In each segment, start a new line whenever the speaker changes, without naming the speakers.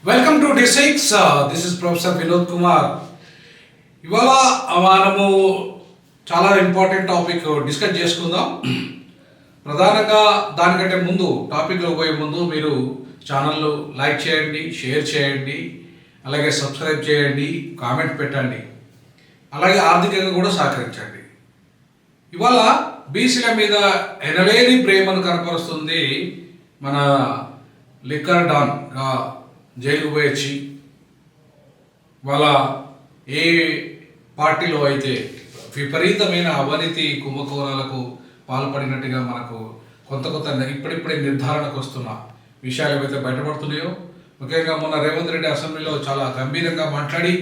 Welcome to districts. This is professor Vinod Kumar. ఇవాళ మనము చాలా ఇంపార్టెంట్ టాపిక్ డిస్కస్ చేసుకుందాం. ప్రధానంగా దానికంటే ముందు టాపిక్లో పోయే ముందు మీరు ఛానల్ లైక్ చేయండి, షేర్ చేయండి, అలాగే సబ్స్క్రైబ్ చేయండి, కామెంట్ పెట్టండి, అలాగే ఆర్థికంగా కూడా సహకరించండి. ఇవాళ బీసీల మీద ఎనలేని ప్రేమను కనపరుస్తుంది మన లిక్కర్ డాన్గా జైలు పోయొచ్చి వాళ్ళ ఏ పార్టీలో అయితే విపరీతమైన అవినీతి కుంభకోణాలకు పాల్పడినట్టుగా మనకు కొంత ఇప్పుడిప్పుడే నిర్ధారణకు వస్తున్న విషయాలు ఏవైతే బయటపడుతున్నాయో, ముఖ్యంగా మొన్న రేవంత్ రెడ్డి అసెంబ్లీలో చాలా గంభీరంగా మాట్లాడి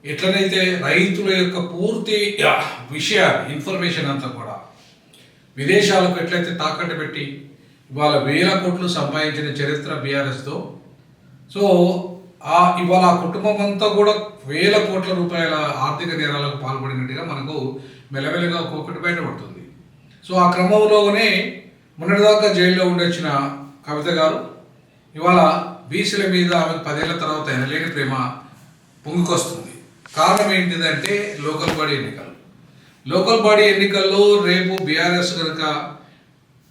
ఎట్లనైతే రైతుల యొక్క పూర్తి ఇన్ఫర్మేషన్ అంతా కూడా విదేశాలకు ఎట్లయితే తాకట్టు పెట్టి ఇవాళ 1000 కోట్లు సంపాదించిన చరిత్ర బీఆర్ఎస్తో. సో ఇవాళ ఆ కుటుంబం అంతా కూడా 1000 కోట్ల రూపాయల ఆర్థిక నేరాలకు పాల్పడినట్టుగా మనకు మెల్లమెల్లగా ఒక్కొక్కటి బయటపడుతుంది. సో ఆ క్రమంలోనే మొన్నటిదాకా జైల్లో ఉండొచ్చిన కవిత గారు ఇవాళ బీసీల మీద ఆమె 10 ఏళ్ల తర్వాత ఎనలేని ప్రేమ పొంగుకొస్తుంది. కారణం ఏంటిదంటే లోకల్ బాడీ ఎన్నికల్లో రేపు బీఆర్ఎస్ కనుక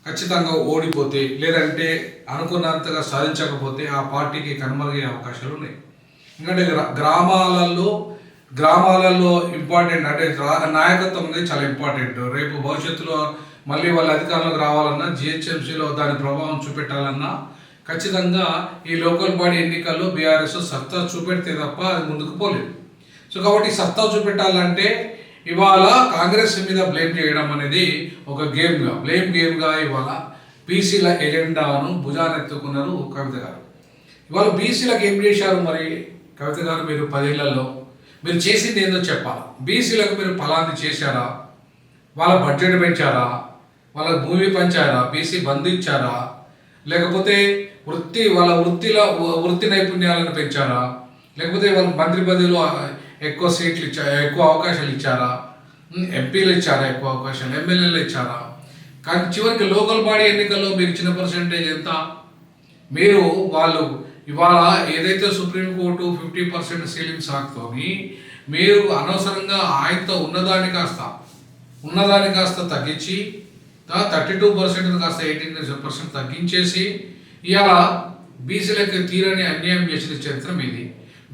ఖచ్చితంగా ఓడిపోతే, లేదంటే అనుకున్నంతగా సాధించకపోతే ఆ పార్టీకి కనుమరుగే అవకాశాలు ఉన్నాయి. ఎందుకంటే గ్రామాలలో ఇంపార్టెంట్ అంటే నాయకత్వం అనేది చాలా ఇంపార్టెంట్. రేపు భవిష్యత్తులో మళ్ళీ వాళ్ళ అధికారంలోకి రావాలన్నా, జిహెచ్ఎంసీలో దాని ప్రభావం చూపెట్టాలన్నా ఖచ్చితంగా ఈ లోకల్ బాడీ ఎన్నికల్లో బీఆర్ఎస్ సత్తా చూపెడితే తప్ప అది ముందుకు పోలేదు. సో కాబట్టి సత్తా చూపెట్టాలంటే ఇవాళ కాంగ్రెస్ మీద బ్లేమ్ చేయడం అనేది ఒక బ్లేమ్ గేమ్గా ఇవాళ బీసీల ఎజెండాను భుజానెత్తుకున్నారు కవిత గారు. ఇవాళ బీసీలకు ఏం చేశారు మరి కవిత గారు? మీరు 10 ఏళ్లలో మీరు చేసింది ఏందో చెప్పాలి. బీసీలకు మీరు ఫలాన్ని చేశారా? వాళ్ళ బడ్జెట్ పెంచారా? వాళ్ళ భూమి పెంచారా? బీసీ బంధు ఇచ్చారా? లేకపోతే వాళ్ళ వృత్తి నైపుణ్యాలను పెంచారా? లేకపోతే వాళ్ళ మంత్రి పదవిలో ఎక్కువ సీట్లు ఇచ్చారా? ఎక్కువ అవకాశాలు ఇచ్చారా? ఎంపీలు ఇచ్చారా? ఎక్కువ అవకాశాలు ఎమ్మెల్యేలు ఇచ్చారా? కానీ చివరికి లోకల్ బాడీ ఎన్నికల్లో మీరు ఇచ్చిన పర్సెంటేజ్ ఎంత? వాళ్ళు ఇవాళ ఏదైతే సుప్రీంకోర్టు 50% సీలింగ్ సాకుతోని మీరు అనవసరంగా ఆయనతో ఉన్నదాన్ని కాస్త తగ్గించి 32% కాస్త 18% తగ్గించేసి ఇవాళ బీసీలకు తీరని అన్యాయం చేసిన చరిత్ర మీది.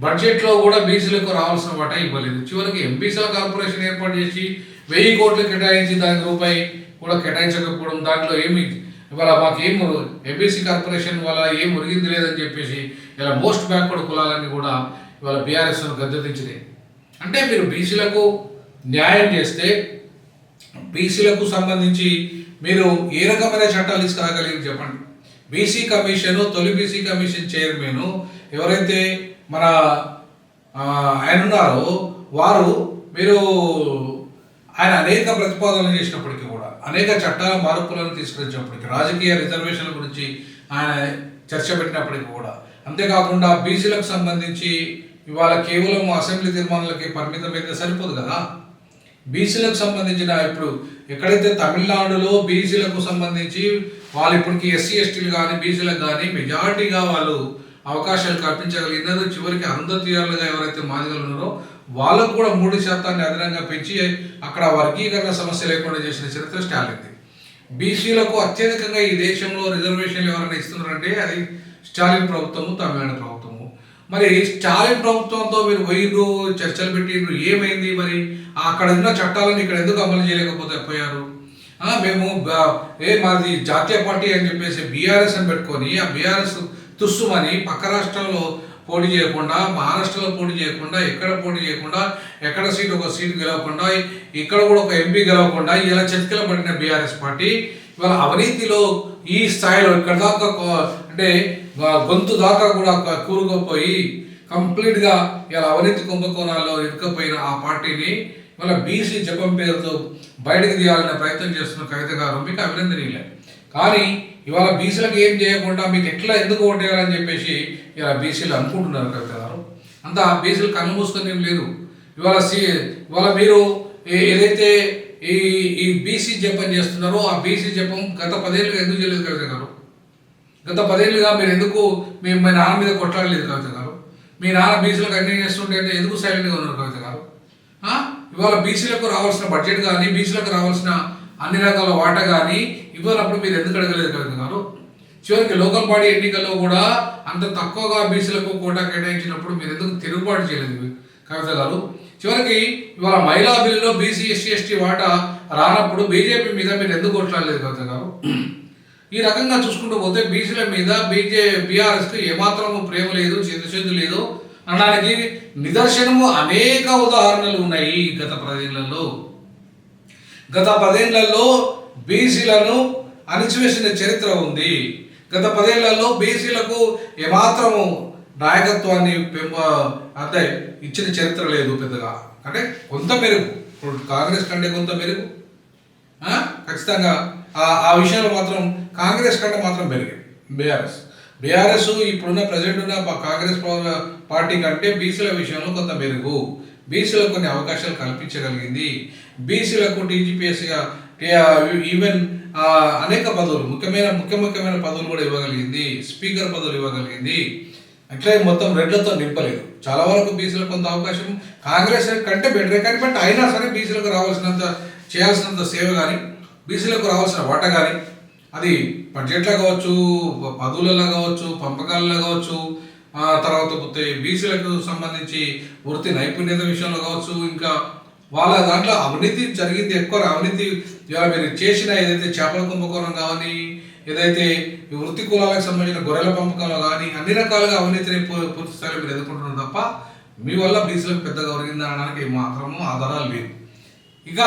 బడ్జెట్లో కూడా బీసీలకు రావాల్సిన వాటా ఇవ్వలేదు. చివరికి ఎంపీసీల కార్పొరేషన్ ఏర్పాటు చేసి 1000 కోట్లు కేటాయించి దానికి రూపాయి కూడా కేటాయించకపోవడం, దాంట్లో ఏమి ఇవాళ మాకేం ఎంబీసీ కార్పొరేషన్ వల్ల ఏం ఒరిగింది లేదని చెప్పేసి ఇలా మోస్ట్ బ్యాక్వర్డ్ కులాలన్నీ కూడా ఇవాళ బీఆర్ఎస్ గద్దెదించినాయి. అంటే మీరు బీసీలకు న్యాయం చేస్తే బీసీలకు సంబంధించి మీరు ఏ రకమైన చట్టాలు తీసుకురాగలిగి చెప్పండి. బీసీ కమిషన్, తొలి బీసీ కమిషన్ చైర్మన్ ఎవరైతే మన ఆయన ఉన్నారో ఆయన అనేక ప్రతిపాదనలు చేసినప్పటికీ కూడా, అనేక చట్టాల మార్పులను తీసుకొచ్చినప్పటికీ, రాజకీయ రిజర్వేషన్ల గురించి ఆయన చర్చ పెట్టినప్పటికీ కూడా, అంతేకాకుండా బీసీలకు సంబంధించి ఇవాళ కేవలం అసెంబ్లీ తీర్మానాలకి పరిమితమైతే సరిపోదు కదా. బీసీలకు సంబంధించిన ఇప్పుడు ఎక్కడైతే తమిళనాడులో బీసీలకు సంబంధించి వాళ్ళు ఇప్పటికీ ఎస్సీ ఎస్టీలు కానీ బీసీలకు కానీ మెజారిటీగా వాళ్ళు అవకాశాలు కల్పించగలిగినారు. చివరికి అరుంధతీయాలుగా ఎవరైతే మాదిగలు ఉన్నారో వాళ్ళకు కూడా 3% అదనంగా పెంచి అక్కడ వర్గీకరణ సమస్య లేకుండా చేసిన చరిత్ర స్టాలిన్ది. బీసీలకు అత్యధికంగా ఈ దేశంలో రిజర్వేషన్లు ఎవరైనా ఇస్తున్నారంటే అది స్టాలిన్ ప్రభుత్వము, తమిళనాడు ప్రభుత్వము. మరి స్టాలిన్ ప్రభుత్వంతో మీరు పోయిండ్రు, చర్చలు పెట్టిండ్రు, ఏమైంది? మరి అక్కడ ఉన్న చట్టాలను ఇక్కడ ఎందుకు అమలు చేయలేకపోతే పోయారు? మాది జాతీయ పార్టీ అని చెప్పేసి బీఆర్ఎస్ అని పెట్టుకొని ఆ బీఆర్ఎస్ తుస్సుమని పక్క రాష్ట్రంలో పోటీ చేయకుండా, మహారాష్ట్రలో పోటీ చేయకుండా, ఎక్కడ పోటీ చేయకుండా, ఎక్కడ ఒక సీటు గెలవకుండా, ఇక్కడ కూడా ఒక ఎంపీ గెలవకుండా ఇలా చతికిల పడిన బీఆర్ఎస్ పార్టీ ఇవాళ అవినీతిలో ఈ స్థాయిలో ఇక్కడ దాకా అంటే గొంతు దాకా కూడా కూరుకుపోయి కంప్లీట్గా ఇలా అవినీతి కుంభకోణాల్లో ఇరుక్కుపోయిన ఆ పార్టీని ఇవాళ బీసీ జపం పేరుతో బయటకు తీయాలనే ప్రయత్నం చేస్తున్న కవిత గారు మీకు అభినందనీయులే. కానీ ఇవాళ బీసీలకు ఏం చేయకుండా మీకు ఎట్లా ఎందుకు ఓటేయాలని చెప్పేసి ఇలా బీసీలు అనుకుంటున్నారు కవిత గారు. అంతా బీసీలు కన్ను మూసుకొని ఏం లేదు. ఇవాళ మీరు ఏదైతే ఈ బీసీ జపం చేస్తున్నారో ఆ బీసీ జపం గత 10 ఏళ్ళుగా ఎందుకు చేయలేదు కవిత గారు? గత 10 ఏళ్ళుగా మీరు ఎందుకు మీ నాన్న మీద కొట్లాడలేదు కవిత గారు? మీ నాన్న బీసీలకు అన్యాయం చేస్తుంటే ఎందుకు సైలెంట్గా ఉన్నారు కవిత గారు? ఇవాళ బీసీలకు రావాల్సిన బడ్జెట్ కానీ, బీసీలకు రావాల్సిన అన్ని రకాల వాటా కానీ ఇవ్వనప్పుడు మీరు ఎందుకు అడగలేదు కవిత గారు? చివరికి లోకల్ బాడీ ఎన్నికల్లో కూడా అంత తక్కువగా బీసీలకు కోటా కేటాయించినప్పుడు మీరు ఎందుకు తిరుగుబాటు చేయలేదు కవిత గారు? చివరికి ఇవాళ మహిళా బిల్లులో బీసీ ఎస్సీ ఎస్టీ వాటా రానప్పుడు బీజేపీ మీద మీరు ఎందుకు కొట్లాడలేదు కవిత గారు? ఈ రకంగా చూసుకుంటూ పోతే బీసీల మీద బీఆర్ఎస్కి ఏమాత్రము ప్రేమ లేదు, చిత్తశుద్ధి లేదు అనడానికి నిదర్శనము అనేక ఉదాహరణలు ఉన్నాయి. గత 10 ఏళ్లలో బీసీలను అణిచివేసిన చరిత్ర ఉంది. గత 10 ఏళ్లలో బీసీలకు ఏమాత్రము నాయకత్వాన్ని అంటే ఇచ్చిన చరిత్ర లేదు పెద్దగా. అంటే కొంత మెరుగు, ఇప్పుడు కాంగ్రెస్ కంటే కొంత మెరుగు ఖచ్చితంగా ఆ విషయంలో మాత్రం కాంగ్రెస్ కంటే మాత్రం మెరుగు బీఆర్ఎస్ ఇప్పుడున్న ప్రజెంట్ ఉన్న కాంగ్రెస్ పార్టీ కంటే బీసీల విషయంలో కొంత మెరుగు. బీసీలకు కొన్ని అవకాశాలు కల్పించగలిగింది. బీసీలకు టీజీపీఎస్గా ఈవెన్ అనేక పదవులు, ముఖ్యమైన పదవులు కూడా ఇవ్వగలిగింది. స్పీకర్ పదవులు ఇవ్వగలిగింది. అట్లా మొత్తం రెడ్లతో నింపలేదు. చాలా వరకు బీసీలకు కొంత అవకాశం కాంగ్రెస్ కంటే బెటరే. కానీ బట్ అయినా సరే బీసీలకు రావాల్సినంత చేయాల్సినంత సేవ కానీ, బీసీలకు రావాల్సిన వాటా కానీ, అది బడ్జెట్లో కావచ్చు, పదవులలో కావచ్చు, పంపకాలలో కావచ్చు, తర్వాత పోతే బీసీలకు సంబంధించి వృత్తి నైపుణ్యత విషయంలో కావచ్చు, ఇంకా వాళ్ళ దాంట్లో అవినీతి జరిగింది ఎక్కువ. అవినీతి ఇవాళ మీరు చేసిన ఏదైతే చేపల కుంభకోణం కానీ, ఏదైతే వృత్తి కులాలకు సంబంధించిన గొర్రెల పంపకంలో కానీ అన్ని రకాలుగా అవినీతిని పూర్తి స్థాయిలో మీరు ఎదుర్కొంటున్నారు తప్ప మీ వల్ల బీసీలకు పెద్దగా ఒరిగిందా అనడానికి మాత్రము ఆధారాలు లేవు. ఇక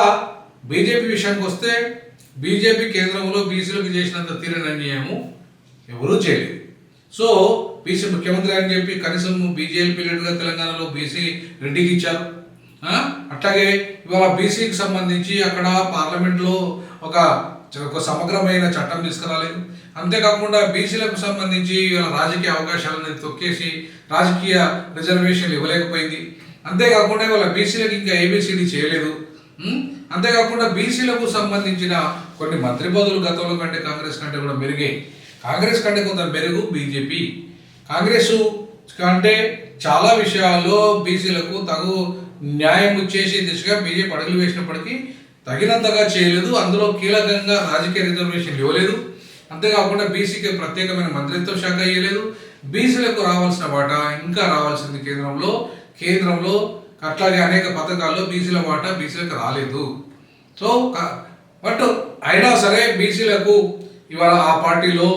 బీజేపీ విషయానికి వస్తే బీజేపీ కేంద్రంలో బీసీలకు చేసినంత తీరని అన్యాయము ఎవరూ చేయలేదు. సో బీసీ ముఖ్యమంత్రి అని చెప్పి కనీసం బీజేపీ లీడర్గా తెలంగాణలో బీసీ రెడ్డికి ఇచ్చారు. అట్లాగే ఇవాళ బీసీకి సంబంధించి అక్కడ పార్లమెంట్లో ఒక సమగ్రమైన చట్టం తీసుకురాలేదు. అంతేకాకుండా బీసీలకు సంబంధించి ఇవాళ రాజకీయ అవకాశాలను తొక్కేసి రాజకీయ రిజర్వేషన్లు ఇవ్వలేకపోయింది. అంతేకాకుండా ఇవాళ బీసీలకు ఇంకా ఏబిసిడి చేయలేదు. అంతేకాకుండా బీసీలకు సంబంధించిన కొన్ని మంత్రి పదవులు గతంలో కంటే కాంగ్రెస్ కంటే కూడా మెరుగే. కాంగ్రెస్ కంటే కొంత మెరుగు బీజేపీ. కాంగ్రెస్ కంటే చాలా విషయాల్లో బీసీలకు తగు న్యాయం చేసే దిశగా బీజేపీ అడుగులు వేసినప్పటికీ తగినంతగా చేయలేదు. అందులో కీలకంగా రాజకీయ రిజర్వేషన్లు ఇవ్వలేదు. అంతేకాకుండా బీసీకి ప్రత్యేకమైన మంత్రిత్వ శాఖ ఇవ్వలేదు. బీసీలకు రావాల్సిన వాటా ఇంకా రావాల్సింది కేంద్రంలో అట్లాగే అనేక పథకాల్లో బీసీల వాటా బీసీలకు రాలేదు. సో బట్ అయినా సరే బీసీలకు ఇవాళ ఆ పార్టీలో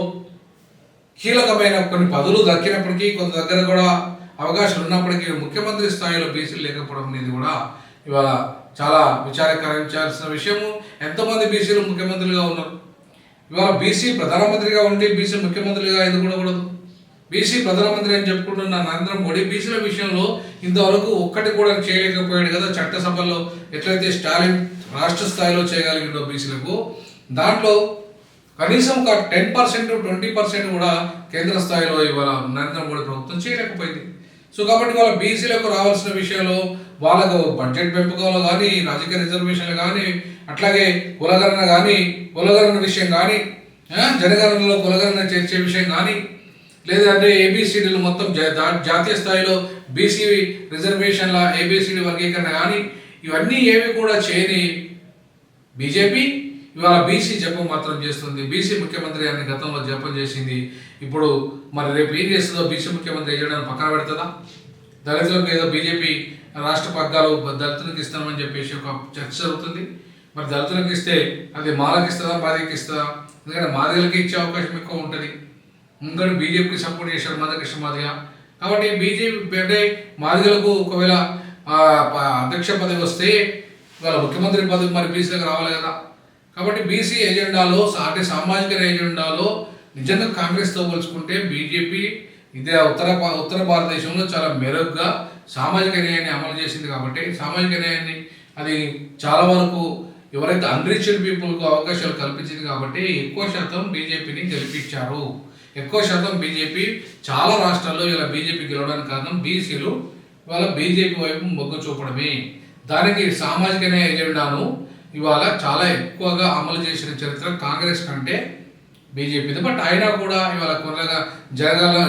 కీలకమైన కొన్ని పదవులు దక్కినప్పటికీ కొంత దగ్గర కూడా అవకాశాలు ఉన్నప్పటికీ ముఖ్యమంత్రి స్థాయిలో బీసీలు లేకపోవడం అనేది కూడా ఇవాళ చాలా విచారించాల్సిన విషయము. ఎంతమంది బీసీలు ముఖ్యమంత్రులుగా ఉన్నారు? ఇవాళ బీసీ ప్రధానమంత్రిగా ఉండి బీసీ ముఖ్యమంత్రిగా ఎందుకు ఉండకూడదు? బీసీ ప్రధానమంత్రి అని చెప్పుకుంటున్న నరేంద్ర మోడీ బీసీల విషయంలో ఇంతవరకు ఒక్కటి కూడా చేయలేకపోయాడు కదా. చట్టసభలో ఎట్లయితే స్టాలిన్ రాష్ట్ర స్థాయిలో చేయగలిగిండో బీసీలకు, దాంట్లో కనీసం ఒక 10% 20% కూడా కేంద్ర స్థాయిలో ఇవాళ నరేంద్ర మోడీ ప్రభుత్వం చేయలేకపోయింది. సో కాబట్టి వాళ్ళ బీసీలకు రావాల్సిన విషయంలో వాళ్ళకు బడ్జెట్ పెంపకంలో కానీ, రాజకీయ రిజర్వేషన్లు కానీ, అట్లాగే కులగణన విషయం కానీ, జనగణనలో కులగణన చేర్చే విషయం కానీ, లేదంటే ఏబిసిడీలు మొత్తం జాతీయ స్థాయిలో బీసీ రిజర్వేషన్ల ఏబిసిడి వర్గీకరణ కానీ, ఇవన్నీ ఏవి కూడా చేయని బీజేపీ ఇవాళ బీసీ జపం మాత్రం చేస్తుంది. బీసీ ముఖ్యమంత్రి అని గతంలో జపం చేసింది. ఇప్పుడు మరి రేపు ఏం చేస్తుందో బీసీ ముఖ్యమంత్రి చేయడానికి పక్కన పెడుతుందా? దళితులకు ఏదో బీజేపీ రాష్ట్ర పగ్గాలు దళితులకు ఇస్తామని చెప్పేసి ఒక చర్చ జరుగుతుంది. మరి దళితులకు ఇస్తే అది మాలకు ఇస్తుందా, మాదికి ఇస్తుందా? ఎందుకంటే మాదిగలకి ఇచ్చే అవకాశం ఎక్కువ ఉంటుంది. ఎందుకంటే బీజేపీకి సపోర్ట్ చేశారు మందకృష్ణ మాదిగ. కాబట్టి బీజేపీ అంటే మాదిగలకు ఒకవేళ అధ్యక్ష పదవి వస్తే ఇవాళ ముఖ్యమంత్రి పదవి మరి బీసీలకు రావాలి కదా. కాబట్టి బీసీ ఎజెండాలో అంటే సామాజిక ఎజెండాలో నిజంగా కాంగ్రెస్తో పోల్చుకుంటే బీజేపీ ఇదే ఉత్తర భారతదేశంలో చాలా మెరుగ్గా సామాజిక న్యాయాన్ని అమలు చేసింది. కాబట్టి సామాజిక న్యాయాన్ని అది చాలా వరకు ఎవరైతే అన్రిచ్డ్ పీపుల్కు అవకాశాలు కల్పించింది. కాబట్టి ఎక్కువ శాతం బీజేపీని గెలిపించారు. ఎక్కువ శాతం బీజేపీ చాలా రాష్ట్రాల్లో ఇలా బీజేపీ గెలవడానికి కారణం బీసీలు ఇవాళ బీజేపీ వైపు మొగ్గు చూపడమే. దానికి సామాజిక న్యాయ ఎజెండాను ఇవాళ చాలా ఎక్కువగా అమలు చేసిన చరిత్ర కాంగ్రెస్ కంటే బీజేపీది. బట్ అయినా కూడా ఇవాళ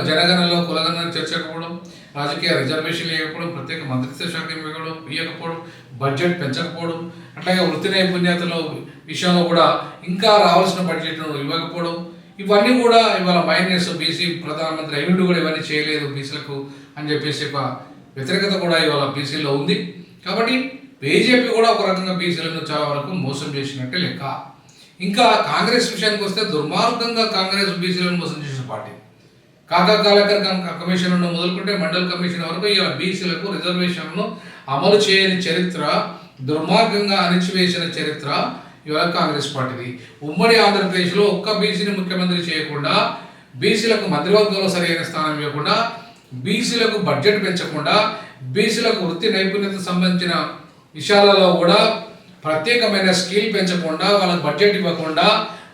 జనగణలో కులగణన చేర్చకపోవడం, రాజకీయ రిజర్వేషన్లు ఇవ్వకపోవడం, ప్రత్యేక మంత్రిత్వ శాఖ ఇవ్వకపోవడం, బడ్జెట్ పెంచకపోవడం, అట్లాగే వృత్తి నైపుణ్యతల విషయంలో కూడా ఇంకా రావాల్సిన బడ్జెట్ను ఇవ్వకపోవడం, ఇవన్నీ కూడా ఇవాళ మైనస్. బీసీ ప్రధానమంత్రి అయ్యుండి కూడా ఇవన్నీ చేయలేదు బీసీలకు అని చెప్పేసి ఒక వ్యతిరేకత కూడా ఇవాళ బీసీలో ఉంది. కాబట్టి బీజేపీ కూడా ఒక రకంగా బీసీలను చాలా వరకు మోసం చేసినట్టే లెక్క. ఇంకా కాంగ్రెస్ విషయానికి వస్తే దుర్మార్గంగా కాంగ్రెస్ బీసీలను మోసం చేసిన పార్టీ. కాకా కాలకర్ కమిషన్ మొదలుకుంటే మండల్ కమిషన్ వరకు ఇలా బీసీలకు రిజర్వేషన్ను అమలు చేయని చరిత్ర, దుర్మార్గంగా అణిచివేసిన చరిత్ర ఇవాళ కాంగ్రెస్ పార్టీది. ఉమ్మడి ఆంధ్రప్రదేశ్లో ఒక్క బీసీని ముఖ్యమంత్రి చేయకుండా, బీసీలకు మంత్రివర్గంలో సరైన స్థానం ఇవ్వకుండా, బీసీలకు బడ్జెట్ పెంచకుండా, బీసీలకు వృత్తి నైపుణ్యత సంబంధించిన విషయాలలో కూడా ప్రత్యేకమైన స్కిల్ పెంచకుండా, వాళ్ళకు బడ్జెట్ ఇవ్వకుండా,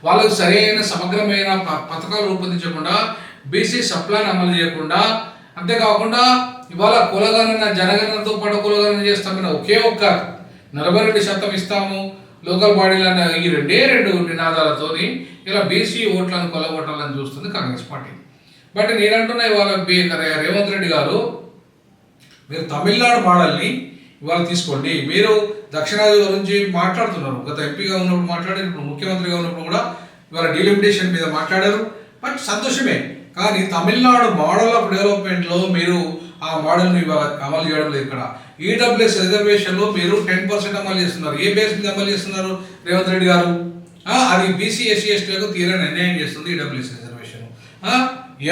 వాళ్ళకు సరైన సమగ్రమైన పథకాలు రూపొందించకుండా, బీసీ సప్లాన్ అమలు చేయకుండా, అంతేకాకుండా ఇవాళ కులగణన జనగణనతో పాటు కులగణన చేస్తామన్న ఒకే ఒక్క 42% ఇస్తాము లోకల్ బాడీలను ఈ రెండు నినాదాలతోని ఇలా బీసీ ఓట్లను కొలగొట్టాలని చూస్తుంది కాంగ్రెస్ పార్టీ. బట్ నేనంటున్నా ఇవాళ రేవంత్ రెడ్డి గారు, మీరు తమిళనాడు మోడల్ని ఇవాళ తీసుకోండి. మీరు దక్షిణాది గురించి మాట్లాడుతున్నారు, గత ఎంపీగా ఉన్నప్పుడు మాట్లాడారు, ఇప్పుడు ముఖ్యమంత్రిగా ఉన్నప్పుడు కూడా ఇవాళ డీలిమిటేషన్ మీద మాట్లాడారు. బట్ సంతోషమే, కానీ తమిళనాడు మోడల్ ఆఫ్ డెవలప్మెంట్లో మీరు ఆ మోడల్ని ఇవాళ అమలు చేయడం లేదు. ఇక్కడ ఈడబ్ల్యూఎస్ రిజర్వేషన్లో మీరు 10% అమలు చేస్తున్నారు. ఏ బేస్ మీద అమలు చేస్తున్నారు రేవంత్ రెడ్డి గారు? అది బీసీ ఎస్సీ ఎస్టీలకు తీరని అన్యాయం చేస్తుంది ఈడబ్ల్యూఎస్ రిజర్వేషన్.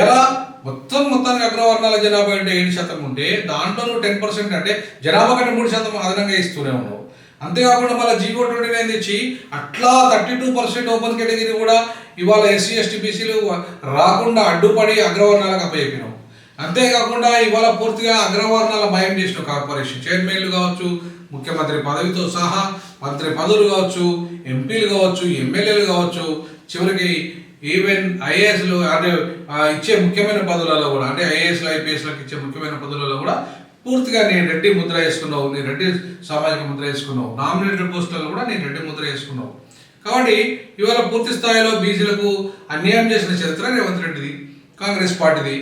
ఎలా మొత్తానికి అగ్రవర్ణాల జనాభా అంటే 7% ఉంటే దాంట్లో నువ్వు 10% అంటే జనాభా కంటే 3% అదనంగా ఇస్తూనే ఉన్నావు. అంతేకాకుండా మళ్ళీ జీవో 29 తెచ్చి అట్లా 32% ఓపెన్ కేటగిరీ కూడా ఇవాళ ఎస్సీ ఎస్టీ బీసీలు రాకుండా అడ్డుపడి అగ్రవర్ణాలకు అప్పచెప్పినావు. అంతేకాకుండా ఇవాళ పూర్తిగా అగ్రవర్ణాల భయం చేసిన కార్పొరేషన్ చైర్మన్లు కావచ్చు, ముఖ్యమంత్రి పదవితో సహా మంత్రి పదవులు కావచ్చు, ఎంపీలు కావచ్చు, ఎమ్మెల్యేలు కావచ్చు, చివరికి ఈవెన్ ఐఏఎస్లు అంటే ఇచ్చే ముఖ్యమైన పదవులలో కూడా, అంటే ఐఏఎస్లు ఐపీఎస్లకు ఇచ్చే ముఖ్యమైన పదవులలో కూడా పూర్తిగా నేను రెడ్డి ముద్ర వేసుకున్నావు, నేను రెడ్డి సామాజిక ముద్ర వేసుకున్నావు. నామినేటెడ్ పోస్టులలో కూడా నేను రెడ్డి ముద్ర వేసుకున్నావు. కాబట్టి ఇవాళ పూర్తి స్థాయిలో బీసీలకు అన్యాయం చేసిన చరిత్ర రేవంత్ రెడ్డిది, కాంగ్రెస్ పార్టీది.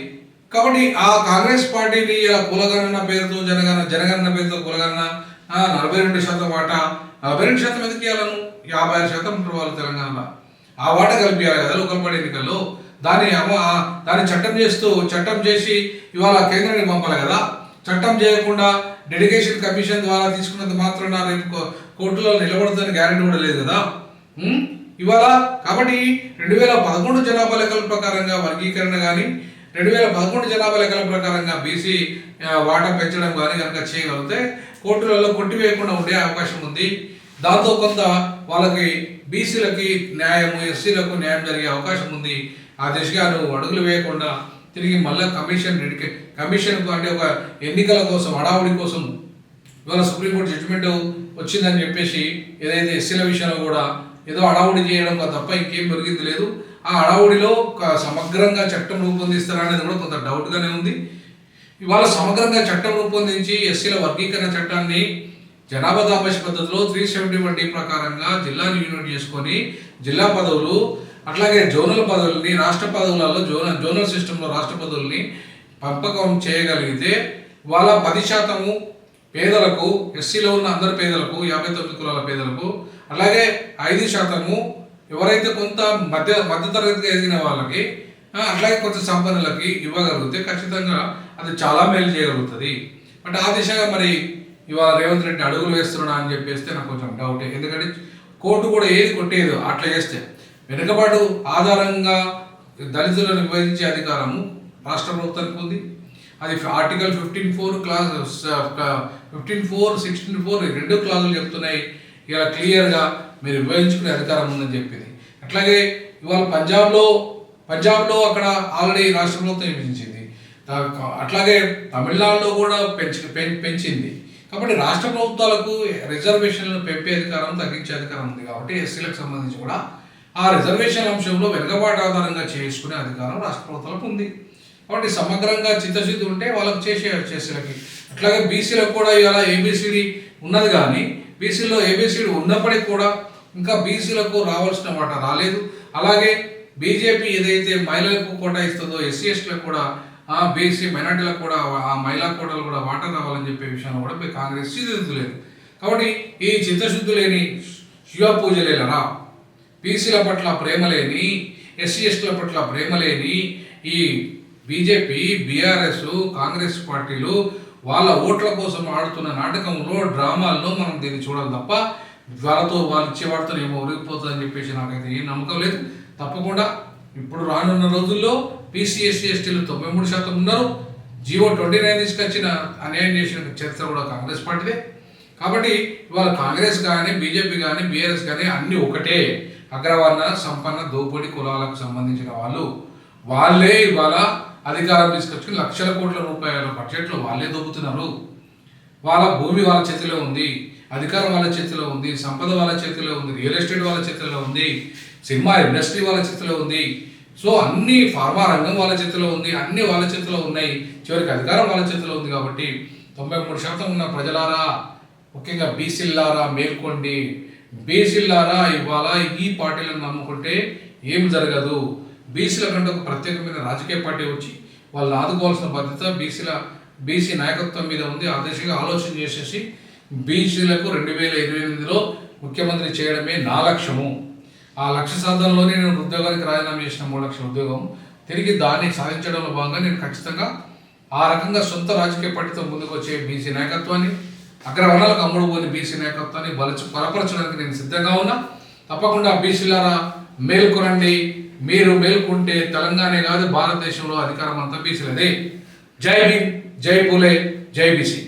కాబట్టి ఆ కాంగ్రెస్ పార్టీని ఇలా కులగణన పేరుతో జనగణన పేరుతో కులగణన 42% వాటా, 42% ఎందుకు ఇవ్వాలను? 56% ఉంటారు వాళ్ళు తెలంగాణలో. ఆ వాటా కలిపియాలి కదా లోకల్ బాడీ ఎన్నికల్లో. దాన్ని చట్టం చేసి ఇవాళ కేంద్రానికి పంపాలి కదా. చట్టం చేయకుండా డెడికేషన్ కమిషన్ ద్వారా తీసుకున్నంత మాత్రాన రేపు కోర్టులో నిలబడుతుందని గ్యారెంటీ కూడా లేదు కదా ఇవాళ. కాబట్టి 2011 జనాభా లెక్కల ప్రకారంగా వర్గీకరణ కానీ, 2011 జనాభా లెక్కల ప్రకారంగా బీసీ వాటా పెంచడం కానీ కనుక చేయగలిగితే కోర్టులలో కొట్టివేయకుండా ఉండే అవకాశం ఉంది. దాంతో కొంత వాళ్ళకి బీసీలకి న్యాయము, ఎస్సీలకు న్యాయం జరిగే అవకాశం ఉంది. ఆ దిశగా నువ్వు అడుగులు వేయకుండా తిరిగి మళ్ళీ కమిషన్కు అంటే ఒక ఎన్నికల కోసం హడావుడి కోసం ఇవాళ సుప్రీంకోర్టు జడ్జిమెంట్ వచ్చిందని చెప్పేసి ఏదైతే ఎస్సీల విషయంలో కూడా ఏదో హడావుడి చేయడం తప్ప ఇంకేం పెరిగింది లేదు. ఆ హడావుడిలో సమగ్రంగా చట్టం రూపొందిస్తారా అనేది కూడా కొంత డౌట్గానే ఉంది. ఇవాళ సమగ్రంగా చట్టం రూపొందించి ఎస్సీల వర్గీకరణ చట్టాన్ని జనాభా దాపేష్ పద్ధతిలో 371D ప్రకారంగా జిల్లాని యూనిట్ చేసుకొని జిల్లా పదవులు అట్లాగే జోనల్ పదవుల్ని రాష్ట్ర పదవులలో జోనల్ సిస్టంలో రాష్ట్ర పదవుల్ని పంపకం చేయగలిగితే వాళ్ళ 10% పేదలకు, ఎస్సీలో ఉన్న అందరి పేదలకు, 59 కులాల పేదలకు, అలాగే 5% ఎవరైతే కొంత మధ్యతరగతిగా ఎదిగిన వాళ్ళకి, అట్లాగే కొంచెం సంపన్నులకి ఇవ్వగలిగితే ఖచ్చితంగా అది చాలా మేలు చేయగలుగుతుంది. బట్ ఆ దిశగా మరి ఇవాళ రేవంత్ రెడ్డి అడుగులు వేస్తున్నా అని చెప్పేస్తే నాకు కొంచెం డౌటే. ఎందుకంటే కోర్టు కూడా ఏది కొట్టేది అట్లా చేస్తే వెనుకబాటు ఆధారంగా దళితులను విభజించే అధికారము రాష్ట్ర ప్రభుత్వానికి ఉంది. అది ఆర్టికల్ 15(4) క్లాస్ 15(4), 16(4) 2 క్లాజులు చెప్తున్నాయి. ఇలా క్లియర్గా మీరు విభజించుకునే అధికారం ఉందని చెప్పింది. అట్లాగే ఇవాళ పంజాబ్లో అక్కడ ఆల్రెడీ రాష్ట్ర ప్రభుత్వం విభజించింది. అట్లాగే తమిళనాడులో కూడా పెంచింది. కాబట్టి రాష్ట్ర ప్రభుత్వాలకు రిజర్వేషన్లను పెంపే అధికారం, తగ్గించే అధికారం ఉంది. కాబట్టి ఎస్సీలకు సంబంధించి కూడా ఆ రిజర్వేషన్ అంశంలో వెనుకబాటు ఆధారంగా చేసుకునే అధికారం రాష్ట్ర ప్రభుత్వాలకు ఉంది. కాబట్టి సమగ్రంగా చిత్తశుద్ధి ఉంటే వాళ్ళకు చేసేలకి. అట్లాగే బీసీలకు కూడా ఇవాళ ఏబిసిడి ఉన్నది, కానీ బీసీలో ఏబిసిడి ఉన్నప్పటికీ కూడా ఇంకా బీసీలకు రావాల్సిన వాటా రాలేదు. అలాగే బీజేపీ ఏదైతే మహిళలకు కోటా ఇస్తుందో ఎస్సీ ఎస్టీలకు కూడా బీసీ మైనార్టీలకు కూడా ఆ మహిళా కోటాలు కూడా వాటా రావాలని చెప్పే విషయంలో కూడా కాంగ్రెస్ చిత్తశుద్ధి కాబట్టి ఈ చిత్తశుద్ధి లేని శివ పూజలేలరా, బీసీల పట్ల ప్రేమ లేని, ఎస్సీ ఎస్టీల పట్ల ప్రేమ లేని ఈ బీజేపీ, బీఆర్ఎస్, కాంగ్రెస్ పార్టీలు వాళ్ళ ఓట్ల కోసం ఆడుతున్న నాటకంలో, డ్రామాల్లో మనం దీన్ని చూడాలి తప్ప వాళ్ళు ఇచ్చే వాటితో ఏమో ఒరిగిపోతుందని చెప్పేసి నాకైతే ఏం నమ్మకం లేదు. తప్పకుండా ఇప్పుడు రానున్న రోజుల్లో బీసీ, ఎస్సీ, ఎస్టీలు 93% ఉన్నారు. జీవో 29 తీసుకొచ్చిన అన్యాయం చేసిన చరిత్ర కూడా కాంగ్రెస్ పార్టీదే. కాబట్టి ఇవాళ కాంగ్రెస్ కానీ, బీజేపీ కానీ, బీఆర్ఎస్ కానీ అన్నీ ఒకటే. అగ్రవర్ణ సంపన్న దోపిడీ కులాలకు సంబంధించిన వాళ్ళే ఇవాళ అధికారం తీసుకొచ్చుకుని లక్షల కోట్ల రూపాయల బడ్జెట్లో వాళ్ళే దొబ్బుతున్నారు. వాళ్ళ భూమి వాళ్ళ చేతిలో ఉంది, అధికారం వాళ్ళ చేతిలో ఉంది, సంపద వాళ్ళ చేతిలో ఉంది, రియల్ ఎస్టేట్ వాళ్ళ చేతిలో ఉంది, సినిమా ఇండస్ట్రీ వాళ్ళ చేతిలో ఉంది. సో అన్ని ఫార్మా రంగం వాళ్ళ చేతిలో ఉంది, అన్ని వాళ్ళ చేతిలో ఉన్నాయి. చివరికి అధికారం వాళ్ళ చేతిలో ఉంది. కాబట్టి 93% ఉన్న ప్రజలారా, ముఖ్యంగా బీసీలారా మేల్కోండి. బీసీలారా ఇవాళ ఈ పార్టీలను నమ్ముకుంటే ఏం జరగదు. బీసీల కంటే ఒక ప్రత్యేకమైన రాజకీయ పార్టీ వచ్చి వాళ్ళని ఆదుకోవాల్సిన బాధ్యత బీసీ నాయకత్వం మీద ఉంది. ఆ దిశగా ఆలోచన చేసేసి బీసీలకు 2028లో ముఖ్యమంత్రి చేయడమే నా లక్ష్యము. ఆ లక్ష్య సాధనలోనే నేను ఉద్యోగానికి రాజీనామా చేసిన 3 లక్షల ఉద్యోగం తిరిగి దాన్ని సాధించడంలో భాగంగా నేను ఖచ్చితంగా ఆ రకంగా సొంత రాజకీయ పార్టీతో ముందుకు వచ్చే బీసీ నాయకత్వాన్ని, అగ్రవర్ణాలకు అమ్ముడుపోని బీసీ నాయకత్వాన్ని బలపరచడానికి నేను సిద్ధంగా ఉన్నా. తప్పకుండా బీసీలారా మేల్కొనండి. మీరు మేల్కొంటే తెలంగాణ కాదు భారతదేశంలో అధికారం అంతా బీసీలదే. జై భీమ్, జై పూలే, జై బీసీ.